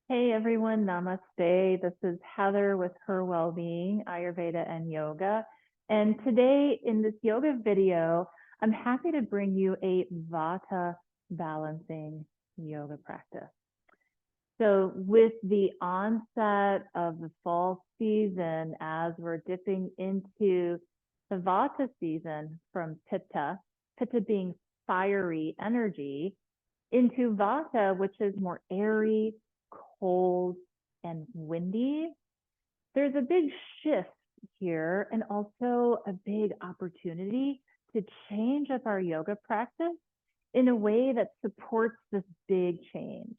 Hey everyone, namaste. This is Heather with Her Wellbeing, Ayurveda and Yoga. And today in this yoga video, I'm happy to bring you a Vata balancing yoga practice. So with the onset of the fall season, as we're dipping into the Vata season from Pitta being fiery energy, into Vata, which is more airy, cold, and windy, there's a big shift here and also a big opportunity to change up our yoga practice in a way that supports this big change.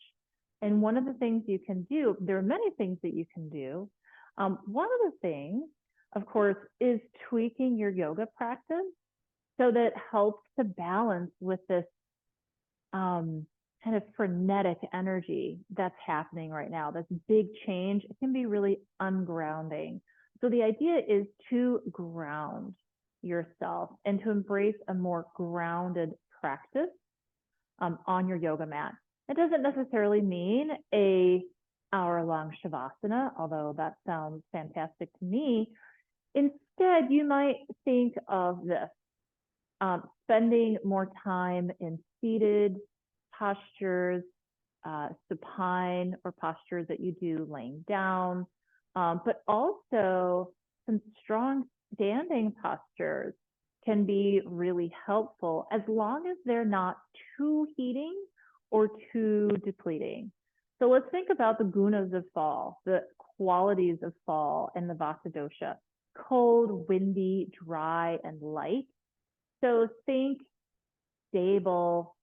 And one of the things you can do, there are many things that you can do. One of the things, of course, is tweaking your yoga practice so that it helps to balance with this kind of frenetic energy that's happening right now. This big change, it can be really ungrounding. So the idea is to ground yourself and to embrace a more grounded practice on your yoga mat. It doesn't necessarily mean a hour-long shavasana, although that sounds fantastic to me. Instead, you might think of this, spending more time in seated postures, supine or postures that you do laying down, but also some strong standing postures can be really helpful as long as they're not too heating or too depleting. So let's think about the gunas of fall, the qualities of fall and the Vata dosha: cold, windy, dry, and light. So think stable,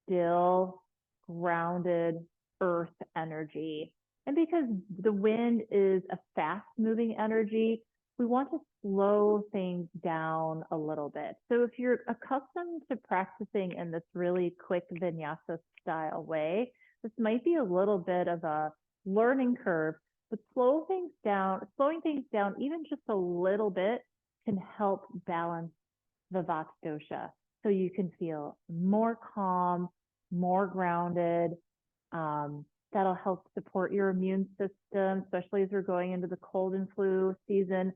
still, grounded earth energy. And because the wind is a fast moving energy, we want to slow things down a little bit. So if you're accustomed to practicing in this really quick vinyasa style way, this might be a little bit of a learning curve, but slowing things down even just a little bit can help balance the Vata dosha. So you can feel more calm, more grounded. That'll help support your immune system, especially as we're going into the cold and flu season.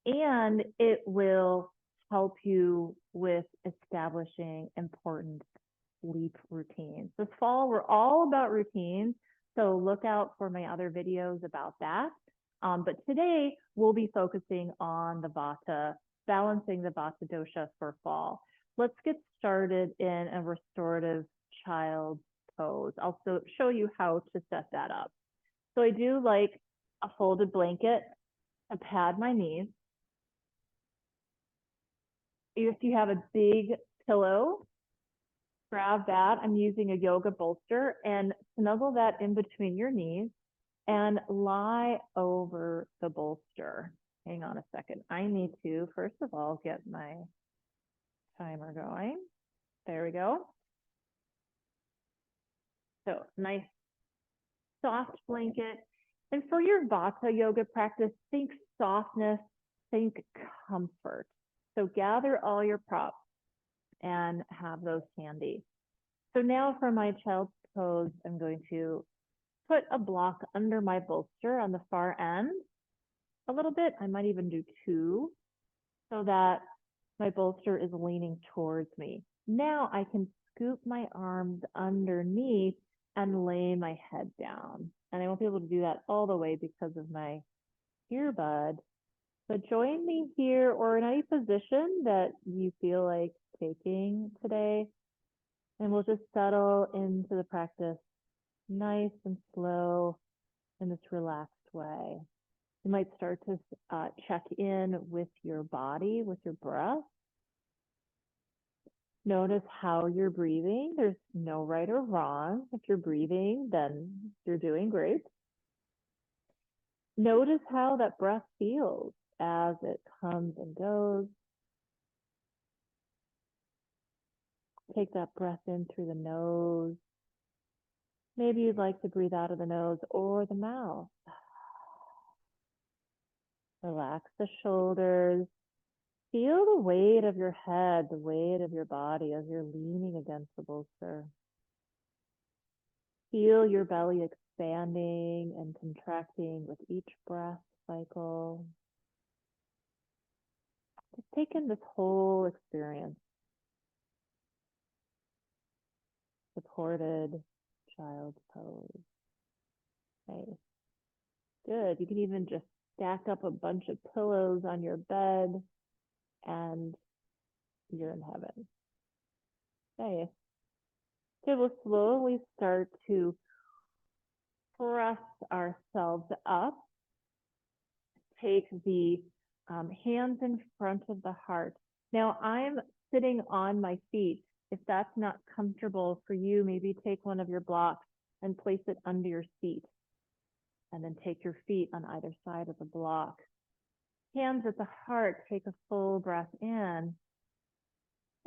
And it will help you with establishing important sleep routines. This fall, we're all about routines. So look out for my other videos about that. But today, we'll be focusing on the Vata, balancing the Vata dosha for fall. Let's get started in a restorative child pose. I'll show you how to set that up. So I do like a folded blanket to pad my knees. If you have a big pillow, grab that. I'm using a yoga bolster and snuggle that in between your knees and lie over the bolster. Hang on a second. I need to, first of all, get my timer going. There we go. So nice soft blanket. And for your Vata yoga practice, think softness, think comfort. So gather all your props and have those handy. So now for my child's pose, I'm going to put a block under my bolster on the far end a little bit. I might even do two so that my bolster is leaning towards me. Now I can scoop my arms underneath and lay my head down. And I won't be able to do that all the way because of my earbud. But join me here or in any position that you feel like taking today. And we'll just settle into the practice nice and slow in this relaxed way. You might start to check in with your body, with your breath. Notice how you're breathing. There's no right or wrong. If you're breathing, then you're doing great. Notice how that breath feels as it comes and goes. Take that breath in through the nose. Maybe you'd like to breathe out of the nose or the mouth. Relax the shoulders. Feel the weight of your head, the weight of your body as you're leaning against the bolster. Feel your belly expanding and contracting with each breath cycle. Just take in this whole experience. Supported child's pose. Nice. Good. You can even just stack up a bunch of pillows on your bed and you're in heaven. Nice. Okay, we'll slowly start to press ourselves up. Take the hands in front of the heart. Now I'm sitting on my feet. If that's not comfortable for you, maybe take one of your blocks and place it under your feet. And then take your feet on either side of the block. Hands at the heart, take a full breath in.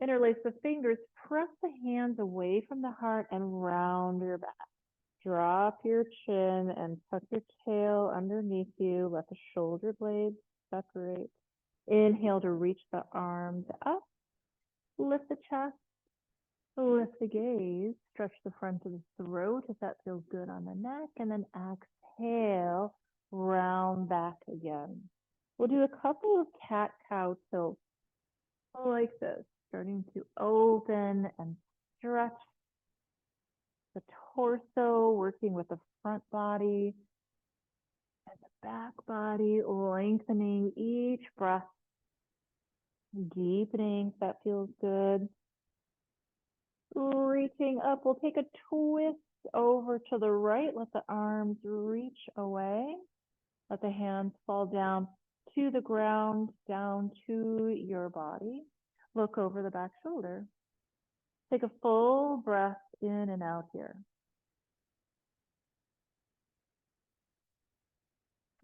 Interlace the fingers, press the hands away from the heart and round your back. Drop your chin and tuck your tail underneath you. Let the shoulder blades separate. Inhale to reach the arms up. Lift the chest. Lift the gaze. Stretch the front of the throat if that feels good on the neck. And then exhale, round back again. We'll do a couple of cat-cow tilts like this, starting to open and stretch the torso, working with the front body and the back body, lengthening each breath, deepening if that feels good. Reaching up, we'll take a twist over to the right. Let the arms reach away. Let the hands fall down to the ground, down to your body. Look over the back shoulder. Take a full breath in and out here.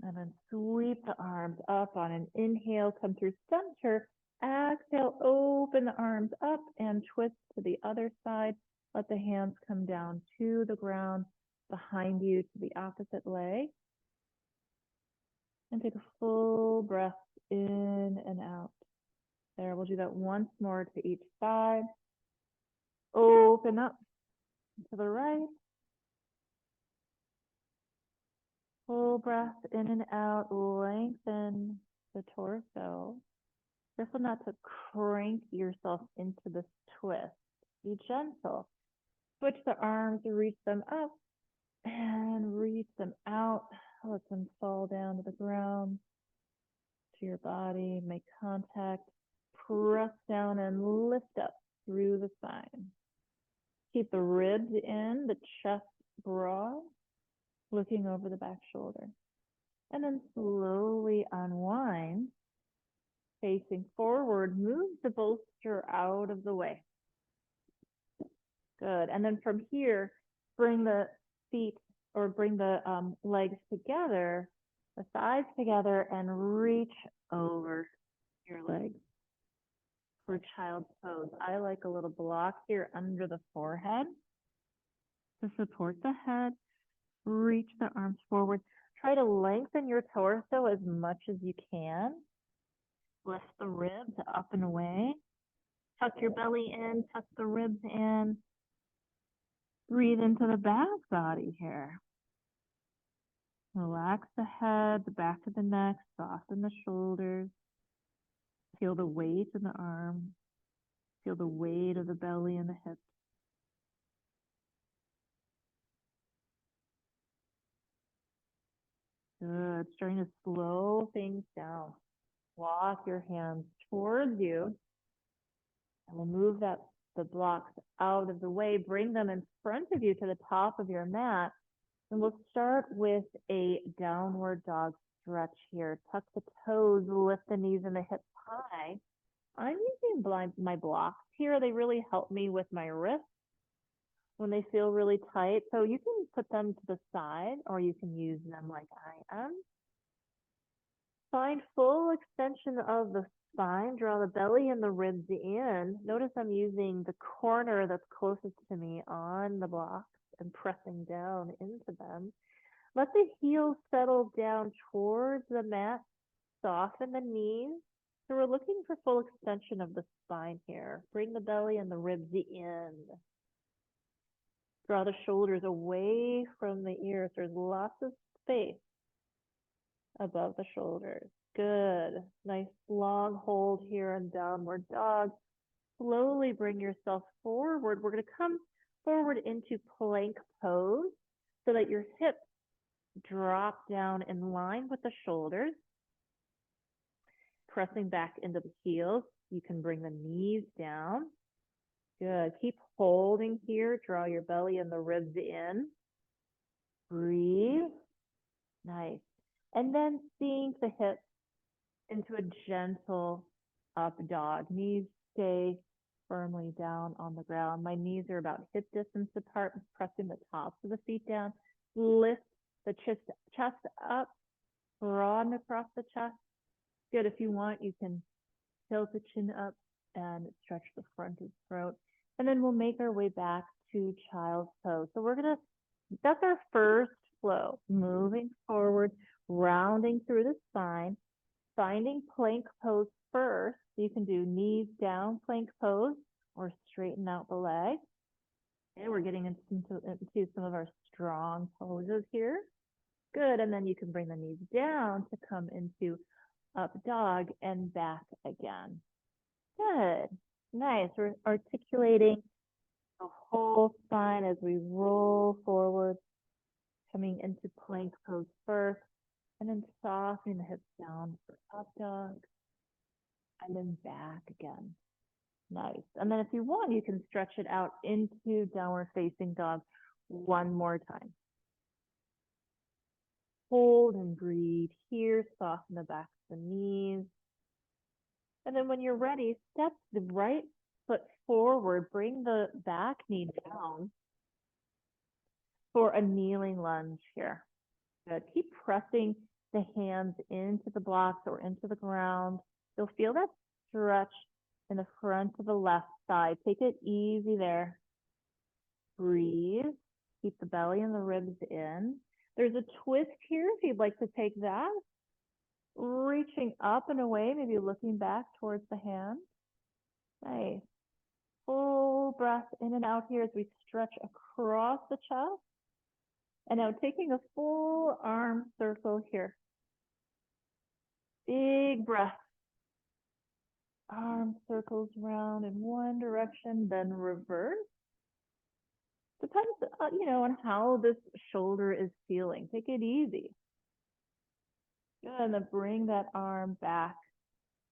And then sweep the arms up on an inhale, come through center. Exhale, open the arms up and twist to the other side. Let the hands come down to the ground behind you to the opposite leg. And take a full breath in and out. There, we'll do that once more to each side. Open up to the right. Full breath in and out. Lengthen the torso. Careful not to crank yourself into this twist. Be gentle. Switch the arms, reach them up and reach them out. Let them fall down to the ground, to your body. Make contact. Press down and lift up through the spine. Keep the ribs in, the chest broad, looking over the back shoulder. And then slowly unwind. Facing forward, move the bolster out of the way. Good. And then from here, bring the feet or bring the legs together, the thighs together, and reach over your legs for child's pose. I like a little block here under the forehead to support the head. Reach the arms forward. Try to lengthen your torso as much as you can. Lift the ribs up and away. Tuck your belly in, tuck the ribs in. Breathe into the back body here. Relax the head, the back of the neck, soften the shoulders. Feel the weight in the arms. Feel the weight of the belly and the hips. Good. Starting to slow things down. Walk your hands towards you. And we'll move the blocks out of the way. Bring them in front of you to the top of your mat. And we'll start with a downward dog stretch here. Tuck the toes, lift the knees and the hips high. I'm using my blocks here. They really help me with my wrists when they feel really tight. So you can put them to the side or you can use them like I am. Find full extension of the spine. Draw the belly and the ribs in. Notice I'm using the corner that's closest to me on the blocks and pressing down into them. Let the heels settle down towards the mat. Soften the knees. So we're looking for full extension of the spine here. Bring the belly and the ribs in. Draw the shoulders away from the ears. There's lots of space above the shoulders. Good. Nice long hold here in downward dog. Slowly bring yourself forward. We're going to come forward into plank pose so that your hips drop down in line with the shoulders. Pressing back into the heels. You can bring the knees down. Good. Keep holding here. Draw your belly and the ribs in. Breathe. Nice. And then sink the hips into a gentle up dog. Knees stay firmly down on the ground. My knees are about hip distance apart, pressing the tops of the feet down. Lift the chest up, broaden across the chest. Good. If you want, you can tilt the chin up and stretch the front of the throat. And then we'll make our way back to child's pose. So that's our first flow, moving forward, rounding through the spine, finding plank pose first. You can do knees down plank pose or straighten out the leg. And we're getting into some of our strong poses here. Good. And then you can bring the knees down to come into up dog and back again. Good. Nice. We're articulating the whole spine as we roll forward, coming into plank pose first, and then softening the hips down for up dog, and then back again. Nice. And then if you want, you can stretch it out into downward facing dog one more time. Hold and breathe here, soften the back of the knees. And then when you're ready, step the right foot forward, bring the back knee down for a kneeling lunge here. Good. Keep pressing the hands into the blocks or into the ground. You'll feel that stretch in the front of the left side. Take it easy there. Breathe. Keep the belly and the ribs in. There's a twist here if you'd like to take that. Reaching up and away, maybe looking back towards the hand. Nice. Full breath in and out here as we stretch across the chest. And now taking a full arm circle here. Big breath. Arm circles round in one direction, then reverse. Depends, on how this shoulder is feeling. Take it easy. Good, and then bring that arm back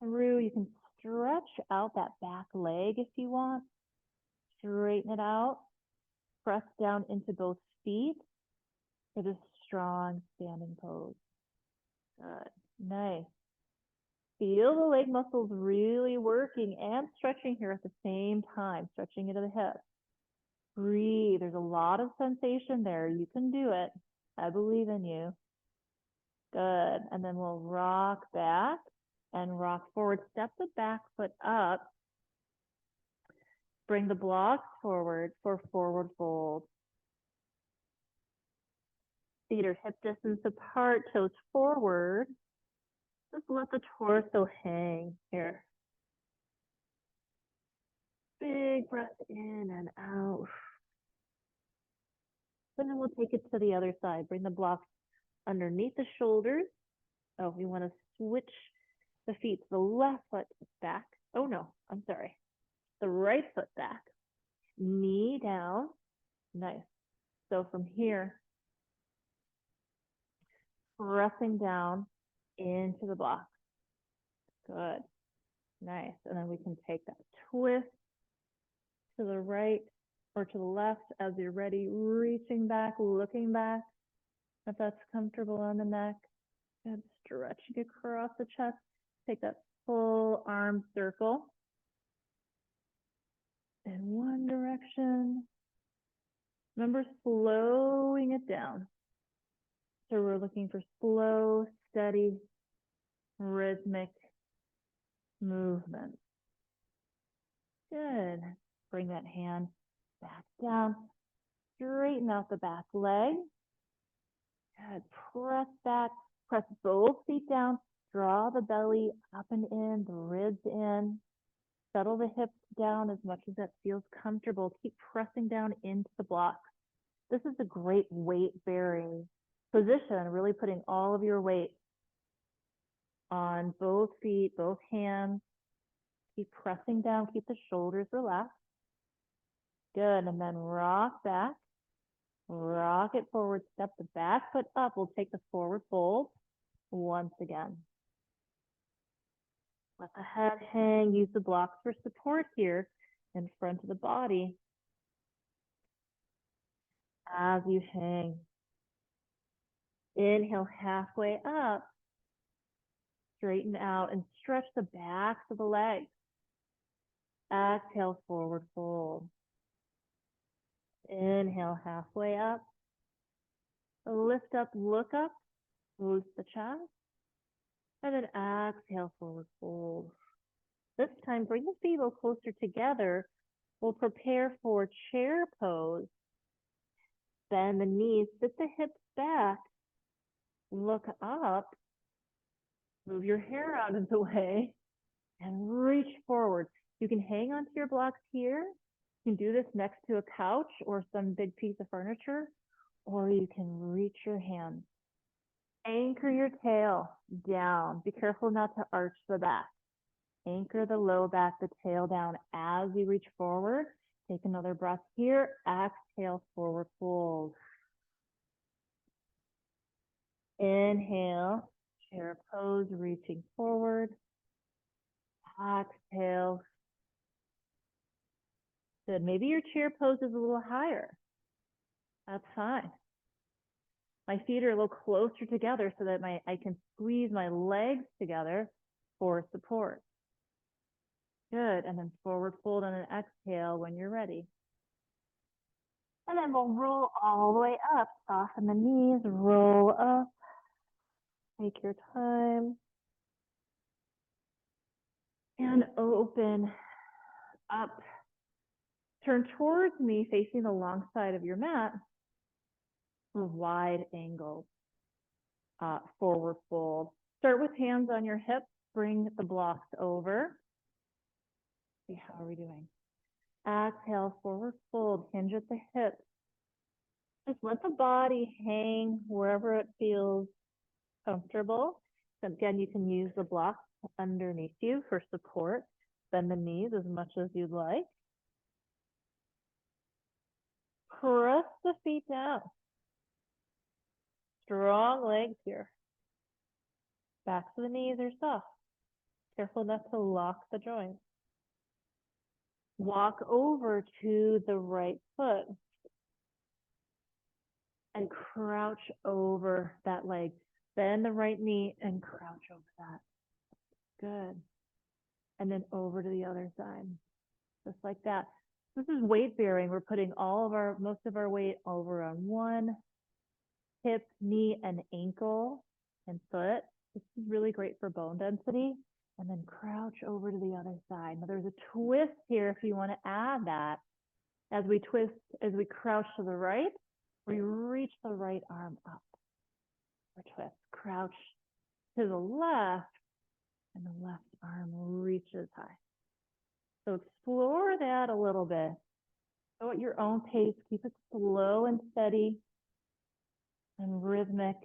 through. You can stretch out that back leg if you want. Straighten it out. Press down into both feet for this strong standing pose. Good. Nice. Feel the leg muscles really working and stretching here at the same time, stretching into the hips. Breathe. There's a lot of sensation there. You can do it. I believe in you. Good. And then we'll rock back and rock forward. Step the back foot up. Bring the blocks forward for forward fold. Feet are hip distance apart, toes forward. Just let the torso hang here. Big breath in and out. And then we'll take it to the other side. Bring the blocks underneath the shoulders. Oh, we want to switch the feet to the left foot back. Oh no, I'm sorry. The right foot back. Knee down. Nice. So from here, pressing down into the block. Good. Nice. And then we can take that twist to the right or to the left as you're ready, reaching back, looking back, if that's comfortable on the neck. Good. Stretching across the chest. Take that full arm circle in one direction. Remember slowing it down. So we're looking for slow, steady, rhythmic movement. Good. Bring that hand back down. Straighten out the back leg. Good. Press back. Press both feet down. Draw the belly up and in, the ribs in. Settle the hips down as much as that feels comfortable. Keep pressing down into the block. This is a great weight bearing position, really putting all of your weight on both feet, both hands. Keep pressing down, keep the shoulders relaxed. Good, and then rock back, rock it forward, step the back foot up. We'll take the forward fold once again. Let the head hang, use the blocks for support here in front of the body. As you hang, inhale halfway up, straighten out and stretch the backs of the legs. Exhale, forward fold. Inhale halfway up, lift up, look up, loose the chest, and then exhale, forward fold. This time, bring the feet a little closer together. We'll prepare for chair pose. Bend the knees, sit the hips back, look up, move your hair out of the way, and reach forward. You can hang onto your blocks here. You can do this next to a couch or some big piece of furniture, or you can reach your hands. Anchor your tail down. Be careful not to arch the back. Anchor the low back, the tail down as you reach forward. Take another breath here. Exhale, forward fold. Inhale, chair pose, reaching forward. Exhale. Good. Maybe your chair pose is a little higher. That's fine. My feet are a little closer together so that I can squeeze my legs together for support. Good. And then forward fold on an exhale when you're ready. And then we'll roll all the way up. Soften the knees, roll up. Take your time. And open up. Turn towards me, facing the long side of your mat. A wide angle. Forward fold. Start with hands on your hips. Bring the blocks over. See, how are we doing? Exhale, forward fold. Hinge at the hips. Just let the body hang wherever it feels comfortable. So again, you can use the blocks underneath you for support. Bend the knees as much as you'd like. Press the feet down. Strong legs here. Backs of the knees are soft. Careful not to lock the joints. Walk over to the right foot and crouch over that leg. Bend the right knee and crouch over that. Good. And then over to the other side. Just like that. This is weight bearing. We're putting most of our weight over on one hip, knee, and ankle and foot. This is really great for bone density. And then crouch over to the other side. Now there's a twist here if you want to add that. As we twist, as we crouch to the right, we reach the right arm up. Or twist, crouch to the left, and the left arm reaches high. So explore that a little bit. Go at your own pace. Keep it slow and steady and rhythmic.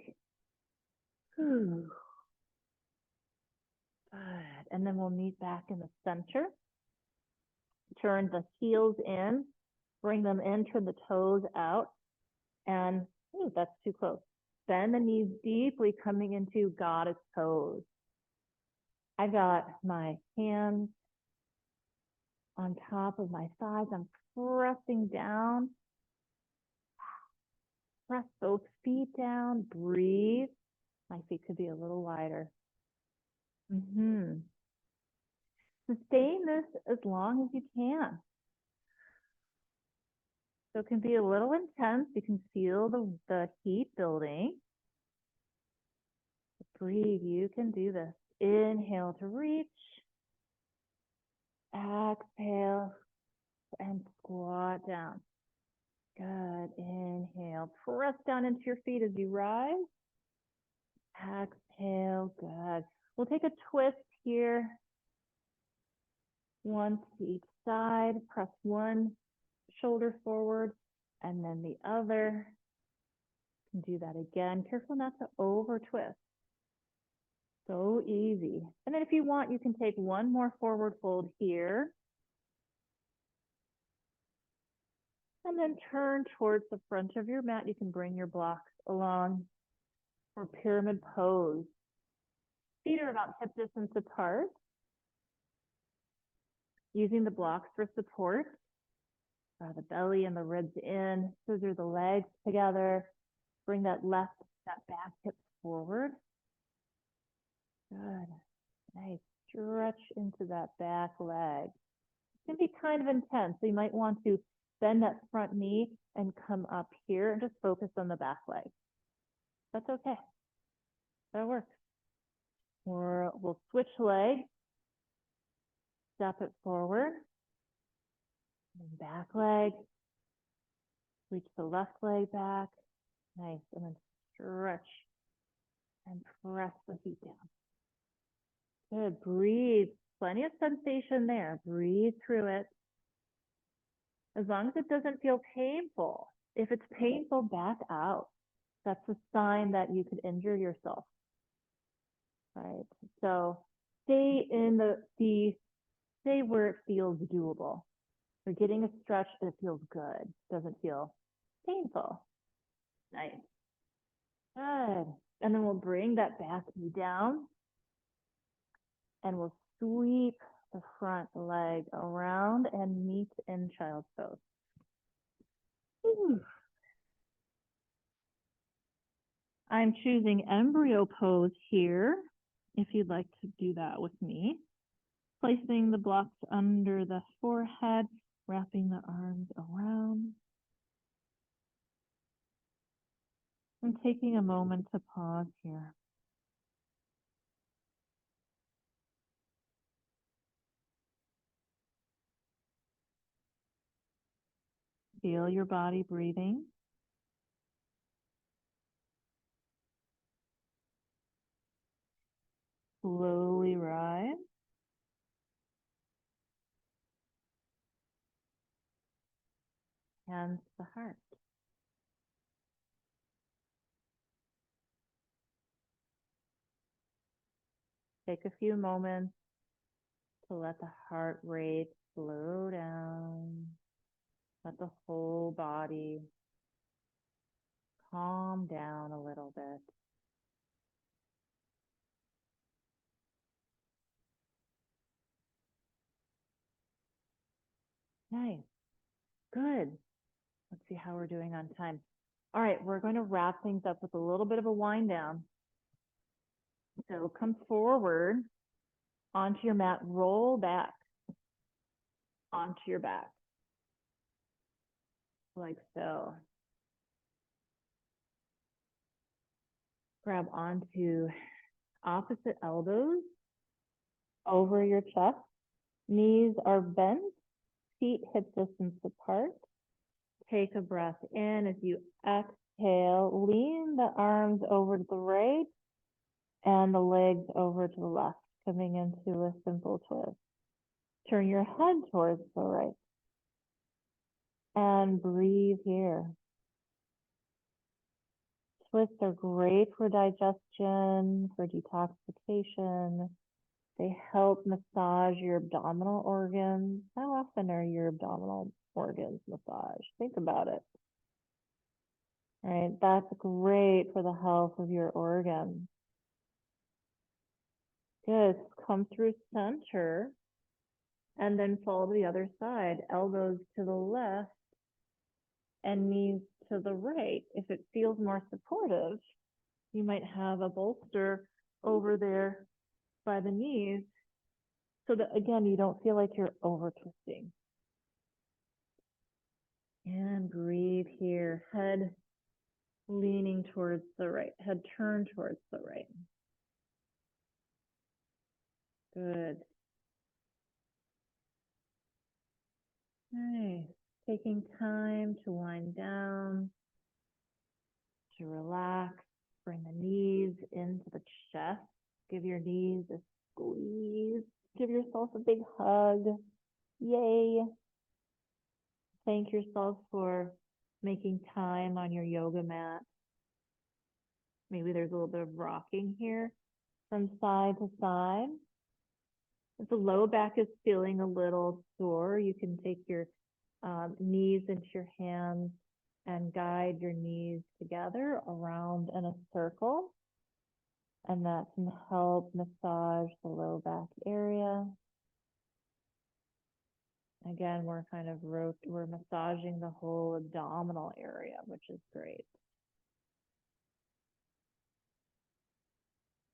Good. And then we'll meet back in the center. Turn the heels in. Bring them in. Turn the toes out. And that's too close. Bend the knees deeply, coming into goddess pose. I've got my hands on top of my thighs. I'm pressing down. Press both feet down. Breathe. My feet could be a little wider. Sustain this as long as you can. So it can be a little intense. You can feel the heat building. Breathe. You can do this. Inhale to reach. Exhale and squat down. Good. Inhale. Press down into your feet as you rise. Exhale. Good. We'll take a twist here. One to each side. Press one shoulder forward. And then the other. You can do that again. Careful not to over twist. So easy. And then if you want, you can take one more forward fold here. And then turn towards the front of your mat. You can bring your blocks along for pyramid pose. Feet are about hip distance apart. Using the blocks for support. The belly and the ribs in. Scissor the legs together. Bring that back hip forward. Good. Nice. Stretch into that back leg. It's going to be kind of intense. So you might want to bend that front knee and come up here and just focus on the back leg. That's okay. That works. Or we'll switch leg. Step it forward. And back leg. Reach the left leg back. Nice. And then stretch and press the feet down. Good. Breathe. Plenty of sensation there. Breathe through it. As long as it doesn't feel painful. If it's painful, back out. That's a sign that you could injure yourself. Right. So stay in stay where it feels doable. You're getting a stretch and it feels good. Doesn't feel painful. Nice. Good. And then we'll bring that back knee down and we'll sweep the front leg around and meet in child's pose. Ooh. I'm choosing embryo pose here, if you'd like to do that with me. Placing the blocks under the forehead, wrapping the arms around. And taking a moment to pause here. Feel your body breathing. Slowly rise. Hands to the heart. Take a few moments to let the heart rate slow down. Let the whole body calm down a little bit. Nice. Good. Let's see how we're doing on time. All right, we're going to wrap things up with a little bit of a wind down. So come forward onto your mat, roll back onto your back, like so. Grab onto opposite elbows over your chest. Knees are bent, feet hip distance apart. Take a breath in. As you exhale, lean the arms over to the right and the legs over to the left, coming into a simple twist. Turn your head towards the right and breathe here. Twists are great for digestion, for detoxification. They help massage your abdominal organs. How often are your abdominal organs massaged? Think about it. All right, that's great for the health of your organs. Good. Come through center and then fall to the other side. Elbows to the left and knees to the right. If it feels more supportive, you might have a bolster over there by the knees so that, again, you don't feel like you're over twisting. And breathe here. Head leaning towards the right. Head turned towards the right. Good. Nice. Taking time to wind down, to relax. Bring the knees into the chest. Give your knees a squeeze. Give yourself a big hug. Yay. Thank yourself for making time on your yoga mat. Maybe there's a little bit of rocking here from side to side. If the low back is feeling a little sore, you can take your knees into your hands and guide your knees together around in a circle. And that can help massage the low back area. Again, we're kind of we're massaging the whole abdominal area, which is great.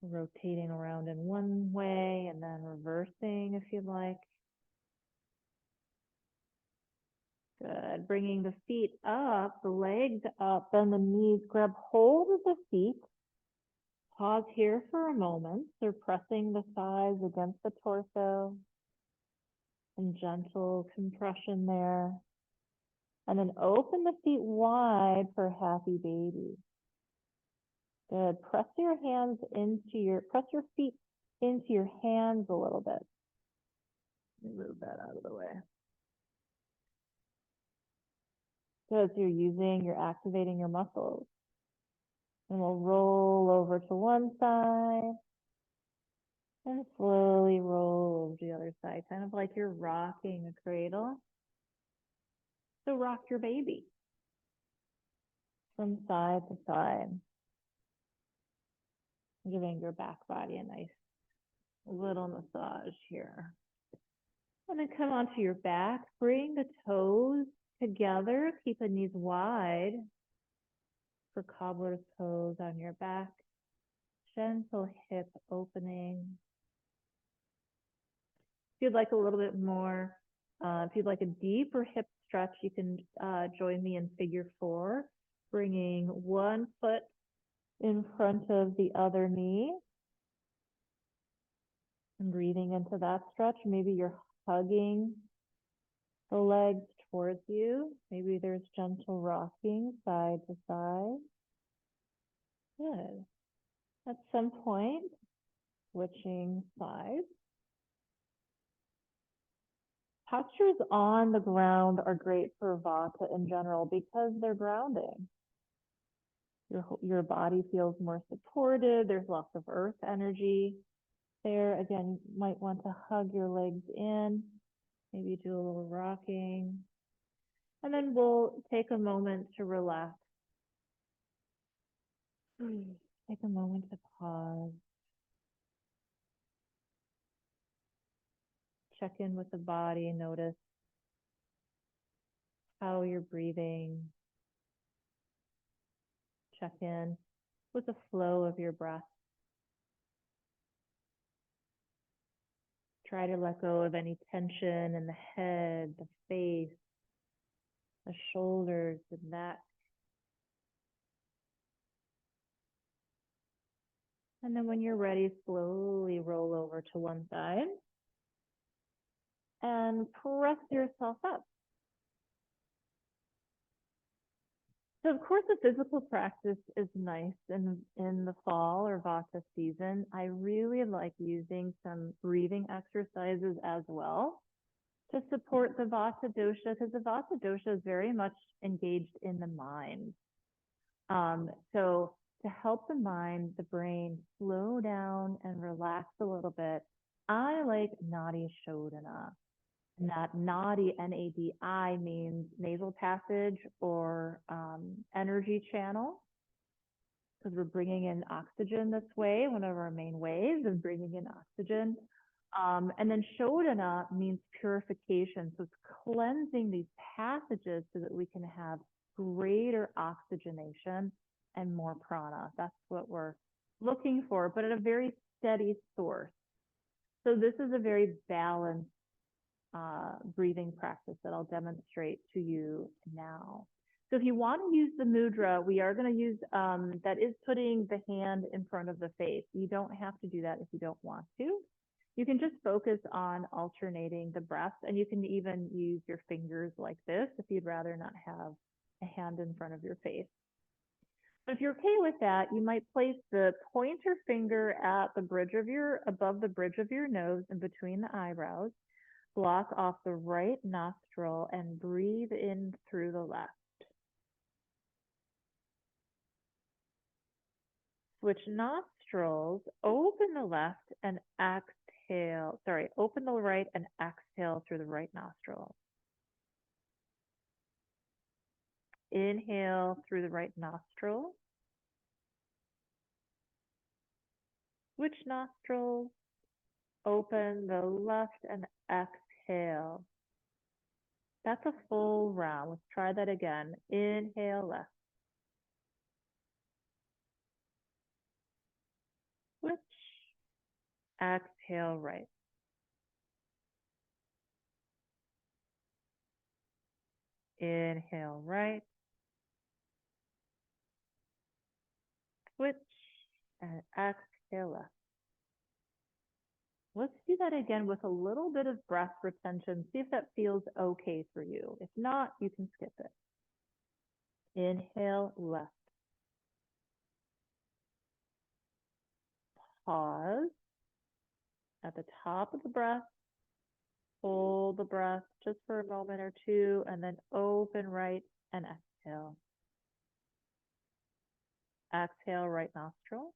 Rotating around in one way and then reversing if you'd like. Good. Bringing the feet up, the legs up, bend the knees, grab hold of the feet. Pause here for a moment. So pressing the thighs against the torso and gentle compression there. And then open the feet wide for happy baby. Good. Press your feet into your hands a little bit. Let me move that out of the way. Good. So you're activating your muscles. And we'll roll over to one side and slowly roll over to the other side, kind of like you're rocking a cradle. So rock your baby from side to side, giving your back body a nice little massage here. And then come onto your back, bring the toes together, keep the knees wide for cobbler's pose on your back, gentle hip opening. If you'd like a little bit more, if you'd like a deeper hip stretch, you can join me in figure 4, bringing one foot in front of the other knee and breathing into that stretch. Maybe you're hugging the legs towards you. Maybe there's gentle rocking side to side. Good. At some point, switching sides. Postures on the ground are great for Vata in general because they're grounding. Your body feels more supported. There's lots of earth energy there. Again, you might want to hug your legs in. Maybe do a little rocking. And then we'll take a moment to relax. Take a moment to pause. Check in with the body. Notice how you're breathing. Check in with the flow of your breath. Try to let go of any tension in the head, the face, the shoulders, the neck. And then when you're ready, slowly roll over to one side and press yourself up. So of course, the physical practice is nice in the fall or Vata season. I really like using some breathing exercises as well to support the Vata dosha, because the Vata dosha is very much engaged in the mind. So to help the mind, the brain slow down and relax a little bit, I like Nadi Shodhana. And that Nadi, N-A-D-I, means nasal passage or energy channel, because we're bringing in oxygen this way, one of our main ways of bringing in oxygen. And then Shodhana means purification. So it's cleansing these passages so that we can have greater oxygenation and more prana. That's what we're looking for, but at a very steady source. So this is a very balanced breathing practice that I'll demonstrate to you now. So if you want to use the mudra, we are going to use, that is putting the hand in front of the face. You don't have to do that if you don't want to. You can just focus on alternating the breath, and you can even use your fingers like this if you'd rather not have a hand in front of your face. But if you're okay with that, you might place the pointer finger at the bridge of above the bridge of your nose and between the eyebrows. Block off the right nostril and breathe in through the left. Switch nostrils, open the left and exhale. Sorry, open the right and exhale through the right nostril. Inhale through the right nostril. Switch nostrils, open the left and exhale. That's a full round. Let's try that again. Inhale left. Switch. Exhale right. Inhale right. Switch and exhale left. Let's do that again with a little bit of breath retention. See if that feels okay for you. If not, you can skip it. Inhale left. Pause at the top of the breath. Hold the breath just for a moment or two, and then open right and exhale. Exhale, right nostril.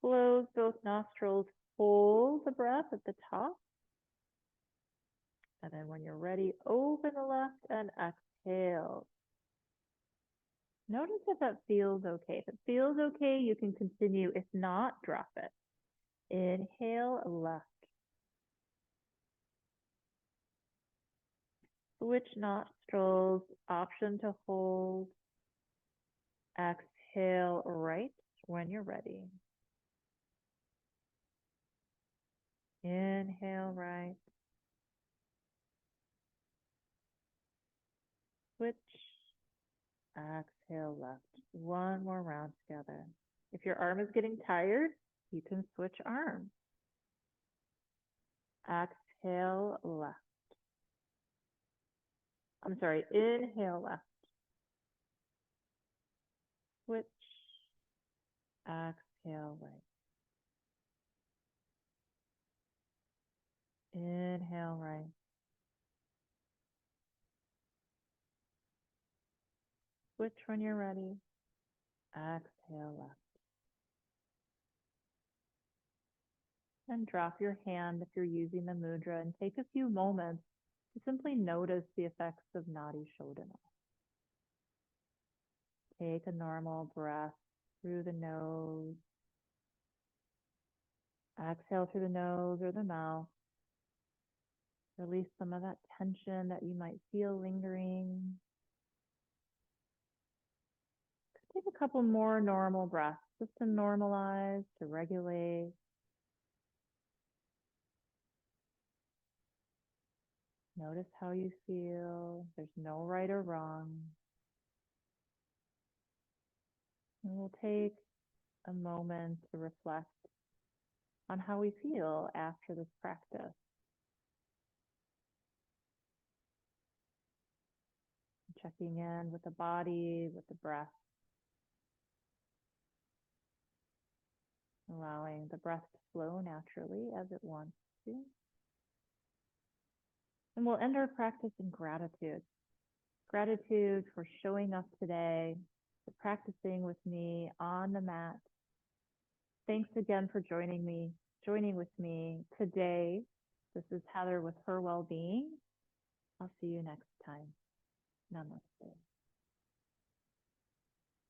Close both nostrils. Hold the breath at the top. And then when you're ready, open the left and exhale. Notice if that feels okay. If it feels okay, you can continue. If not, drop it. Inhale left. Switch nostrils, option to hold. Exhale right when you're ready. Inhale right. Switch. Exhale left. One more round together. If your arm is getting tired, you can switch arms. Exhale left. I'm sorry, inhale left. Switch. Exhale right. Inhale right. Switch when you're ready. Exhale left. And drop your hand if you're using the mudra and take a few moments to simply notice the effects of Nadi Shodhana. Take a normal breath through the nose. Exhale through the nose or the mouth. Release some of that tension that you might feel lingering. Take a couple more normal breaths just to normalize, to regulate. Notice how you feel. There's no right or wrong. And we'll take a moment to reflect on how we feel after this practice. Checking in with the body, with the breath. Allowing the breath to flow naturally as it wants to. And we'll end our practice in gratitude. Gratitude for showing up today, for practicing with me on the mat. Thanks again for joining with me today. This is Heather with Her Wellbeing. I'll see you next time. Namaste.